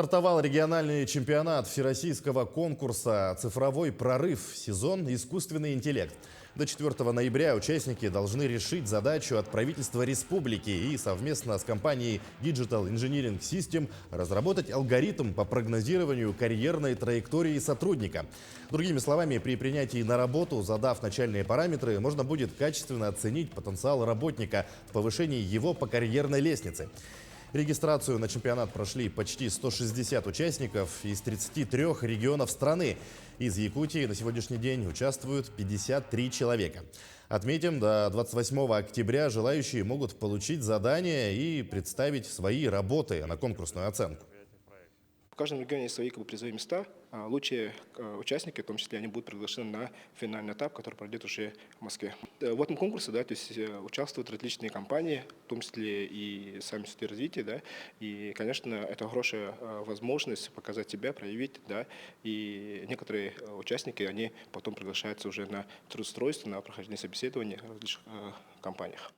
Стартовал региональный чемпионат всероссийского конкурса «Цифровой прорыв. Сезон. Искусственный интеллект». До 4 ноября участники должны решить задачу от правительства республики и совместно с компанией Digital Engineering System разработать алгоритм по прогнозированию карьерной траектории сотрудника. Другими словами, при принятии на работу, задав начальные параметры, можно будет качественно оценить потенциал работника в повышении его по карьерной лестнице. Регистрацию на чемпионат прошли почти 160 участников из 33 регионов страны. Из Якутии на сегодняшний день участвуют 53 человека. Отметим, до 28 октября желающие могут получить задание и представить свои работы на конкурсную оценку. В каждом регионе есть свои призовые места. Лучшие участники, в том числе, они будут приглашены на финальный этап, который пройдет уже в Москве. В этом конкурсе, то есть, участвуют различные компании, в том числе и сами институты развития. Да, и, конечно, это хорошая возможность показать себя, проявить. Да, и некоторые участники, они потом приглашаются уже на трудоустройство, на прохождение собеседований в различных компаниях.